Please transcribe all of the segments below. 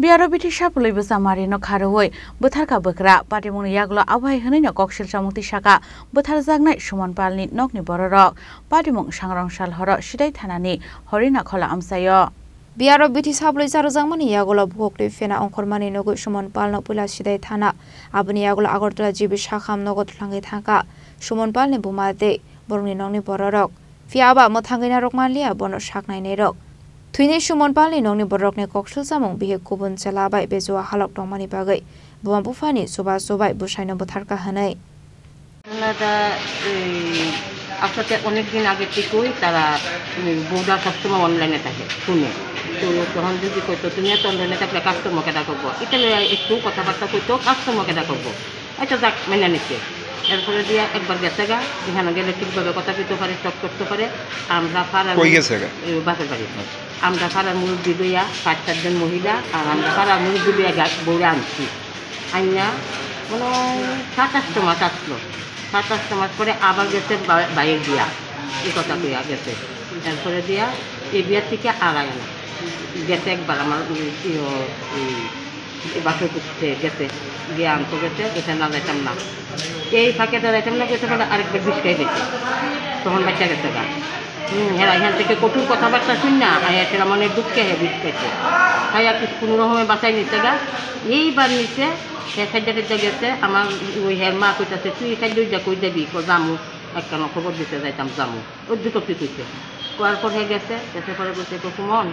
Biaro biti sapului besamari no kharoi botharka bokra patimuni yaglo abhai hनै no koksil samukti saka bothar jagnai suman palni nokni bororok patimung sangrong sal horo sidai thanani horina khola amsayo Biaro biti sabloi jarojangmani yagolo bukokli fena ongkormani nogo suman palno pula sidai thana abuni yagolo agortla jibi sakham nogo thlangai thangka suman palni bumate borongni nokni bororok fiaba mothangina rokmanlia bono saknai nerok Twini Shumon Pali nongni borokni koksil samung bihe kubun celabai bezua halok dongmani bagai buang bufani soba sobai busaino botharka hanai আসলে অনেক দিন আগে থেকেই তারা বউদা সবসময় অনলাইনে থাকে শুনে তো তখন যদি কইতো তুমি এত অনলাইনে থাকলে কাস্টমারকে ডাক করবো এটা একটু কথাবার্তা কইতো কাস্টমারকে ডাক করবো এটা যাক মেনে নিচ্ছে এরপরে দিয়ে একবার গেছে গা এখানে গেলে ঠিকভাবে কথা কইতে পারে চক করতে পারে আমরা পাড়ার বাসের বাড়িতে আমরা পাড়ার মুরব্বী লইয়া 5-4 জন মহিলা আর আমরা পাড়ার মুরব্বী লইয়া বউরে আনছি আইনা মানে 27 মাস আসলো 27 মাস পরে আবার গেছে বাইরে দিয়া এই কথা কইয়া গেছে এরপরে দিয়া এই বিয়ার থেকে আগায় না গেছে একবার আমার বাসর করতে গেছে গিয়ে আনতে গেছে এটা না যাইতাম না এই ফাঁকে তো যাইতাম না গেছে বলে আরেকবার বিষ খাই দিচ্ছে তখন বাচ্চা গেছে গা হ্যাঁ এখান থেকে কঠোর কথাবার্তা শুন না সেটা মনে দুঃখে হ্যাঁ বিষ খাইছে তাই আর কোনো রকমে বাঁচাই নিচ্ছে গা এইবার নিচে সে খাদ্যটা গেছে আমার ওই হের মা কইতাছে তুই খাদ্য যা কই দেবি জামু একখানা খবর দিতে যাইতাম জামু ওর দুটো কইছে কোয়ার পরে গেছে পরে বলছে সুমন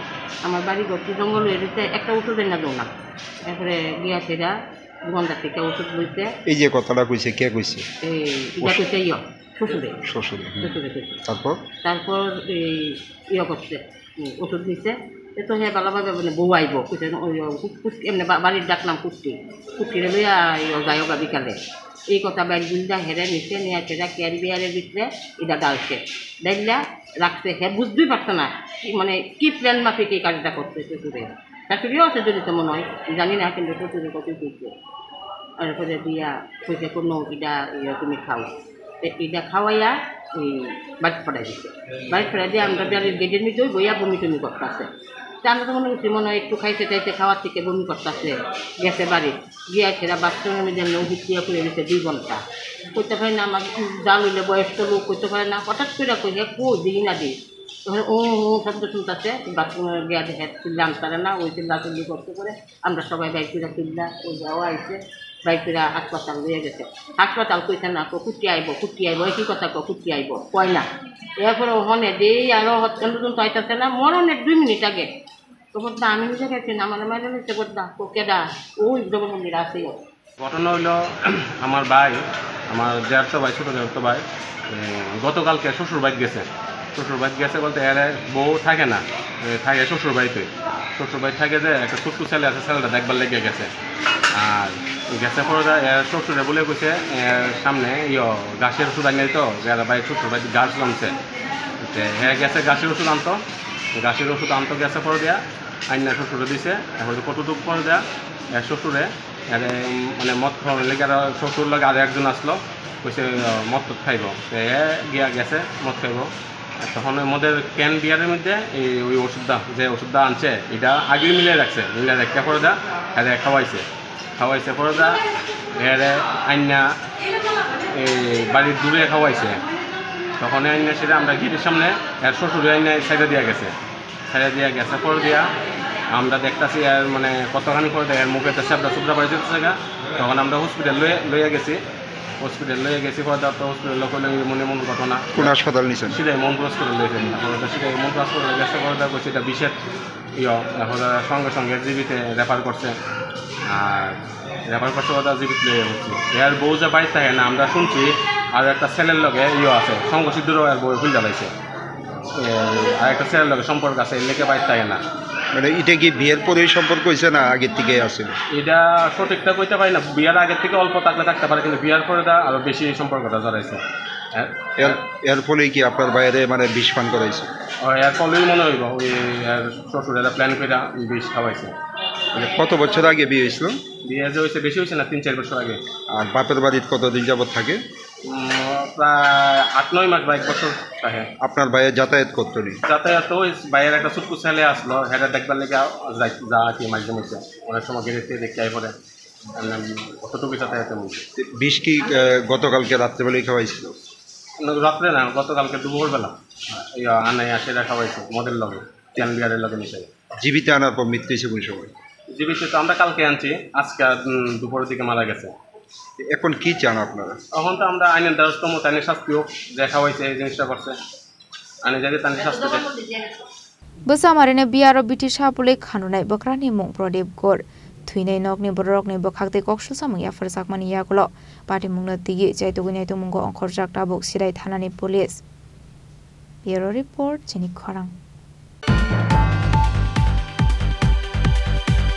আমার বাড়ি গতি জঙ্গল হয়ে গেছে একটা ওষুধ এনে দেও না এরপরে গিয়া সেটা দোকানদার থেকে ওষুধ লইতে এই যে কথাটা কইছে কে কইছে এটা কইছে শ্বশুরে তারপর এই করছে ওষুধ দিছে তো হ্যাঁ ভালোভাবে মানে বউ আইব এমনি বাড়ির ডাকলাম কুট্টিরে লইয়া গায়গা বিকালে এই কথা বাইর গুলদা হেরে নিচে নিয়ে সেটা ক্যারি বিয়ারের ভিতরে এটা ডালছে ডাইলা রাখছে হ্যাঁ বুঝতেই পারছে না মানে কি প্ল্যান মাফিক এই কাজটা করছে শ্বশুরে শাশুড়িও আছে যদি তো মনে হয় জানি না কিন্তু শ্বশুরে কত দিচ্ছে এরপরে দিয়া কইছে কোনো এটা তুমি খাও এটা খাওয়াইয়া ওই বাড়ি ফটাই দিচ্ছে বাড়ি ফটাই দিয়ে আমরা গেটের মধ্যে বইয়া বমি টমি করতেছে আমরা তো মনে করছি মনে হয় একটু খাইতে চাইতে খাওয়ার থেকে বমি করতেছে গেছে বাড়ি গিয়ে সেটা বাথরুমের মধ্যে হুটিয়া করে দিচ্ছে 2 ঘন্টা করতে পারে না আমাকে জাল হইলে বয়স্ক লোক করতে পারে না হঠাৎ করে কইছে দিই না দিই তখন শব্দ শুনতেছে বাথরুমের গিয়া দেখে চিল্লা আনতারে না ওই চিল্লাচুল্লি করতে করে আমরা সবাই বাইক করে চিল্লা ওই যাওয়া আইছে বাইকেরা হাসপাতাল লইয়া গেছে হাসপাতাল কইছে না কুটি আইব কি কথা কুটি আইব কয় না এরপরে ওখানে দেই আরো পর্যন্ত আইতাছে না মরণের 2 মিনিট আগে তখন আমি নিজে গেছি না আমার মাইনে নিচ্ছে গোদা কোকেডা ওই জগন মন্দির আছে ঘটনা হইল আমার ভাই আমার ছোট ভাই গতকালকে শ্বশুর বাড়ি গেছে বলতে এর বউ থাকে না থাকে শ্বশুর বাড়ি থাকে যে একটা ছোট্ট ছেলে আছে ছেলেটা দেখবার লেগে গেছে আর গেছে পরে এর শ্বশুরে বলে কইছে এর সামনে গাছের ওষুধ আনিয়ে তো যারা ভাই শ্বশুর বাড়ি গাছ নামছে হ্যাঁ গেছে গাছের ওষুধ আনতো গেছে পরে দেয়া আইনা শ্বশুরে দিছে এখন কতটুকু পরে দেয়া এর শ্বশুরে মানে মদ খাওয়ানোর লেগে আর শ্বশুর লাগে আর একজন আসলো কইছে মদ খাইব গিয়া গেছে মদ খাইব তখন মদের ক্যান বিয়ারের মধ্যে ওই ওষুধটা আনছে এটা আগে মিলিয়ে রাখছে পরে দা খাওয়াইছে পরে দা আইনা বাড়ির দূরে খাওয়াইছে তখন আইনা সেটা আমরা গেটের সামনে এর শ্বশুরে আইনা সাইডে দিয়ে গেছে পরে দিয়া আমরা দেখতেছি আর মানে কতখানি করে দেয় এর মুখে তো সাবডা সুবড়া পড়ে যেতেছে গা তখন আমরা হসপিটাল লইয়া গেছি পরে তো হসপিটাল মনে ঘটনা কোন হাসপাতাল নিয়েছেন সেটাই মন্ত্র হসপিটাল লইয়েছেন সেটাই মন্ত্র হসপিটাল গেছে পরে দেখো সেটা বিষের এখন সঙ্গে জীবিতে রেফার করছে আর ওটা জীবিত লইয়া বলছি এর বউ যে বাড়ি থাকে না আমরা শুনছি আর একটা ছেলের লগে আছে সংঘসিদ্ধরও আর বউ ভুল জ্বালাইছে আর একটা ছেলের লগে সম্পর্ক আছে লেকে বাড়ি থাকে না মানে এটা কি বিয়ের পরে সম্পর্ক হয়েছে না আগের থেকে আসলে এটা সঠিকটা কইতে পারি না বিয়ার আগের থেকে অল্প থাকতে পারে কিন্তু বিয়ার পরে আরো বেশি সম্পর্কটা জড়াইছে এর ফলে কি আপনার বাইরে মানে বিষ পান করাইছে এর ফলেই মনে হইব ওই শ্বশুরেরা প্ল্যান করে বিষ খাওয়াইছে কত বছর আগে বিয়ে হয়েছিল বিয়ে যে হয়েছে বেশি হয়েছে না 3-4 বছর আগে আর বাপের বাড়ির কতদিন যাবত থাকে প্রায় 8-9 মাস বা 1 বছর থাকে। আপনার ভাইয়ের যাতায়াত করতো নি? যাতায়াত ওই বাইরের একটা ছোট্ট ছেলে আসলো, হেটা দেখবার লেগে যা আর কি মাঝে মধ্যে অনেক সময় গেড়ে দেখতে আই পরে অতটুকু যাতায়াতের মধ্যে। বিষ কি গতকালকে রাত্রেবেলায় খাওয়াইছিল? রাত্রে না, গতকালকে দুপুরবেলা আনাই সেটা খাওয়াইছে মদের লগে, ক্যান বিয়ারের লগে মিশে। জীবিত আনার পর মৃত্যু হয়েছে কোন সময়? জীবিত তো আমরা কালকে আনছি, আজকে দুপুরের দিকে মারা গেছে। এখন কি চান আপনারা? তখন তো আমরা আইনের দ্বারস্থ মতো আইনের শাস্তি হোক, দেখা হয়েছে এই জিনিসটা করছে আইনের জায়গায় তাদের শাস্তি দেয়। বসামারিনে বিয়ার বিটি সাপুলে খানুনাই বকরানি মুং প্রদীপ গড় থুইনাই নকনি বড়রকনি বখাকতে কক্সল সামং ইয়াফার সাকমানি ইয়াগুলো পার্টি মুংনা দিগি চাইতগুনাই তো মুঙ্গ অঙ্কর জাকটা বক সিরাই থানানি পুলিশ। ব্যুরো রিপোর্ট চিনি খরাং।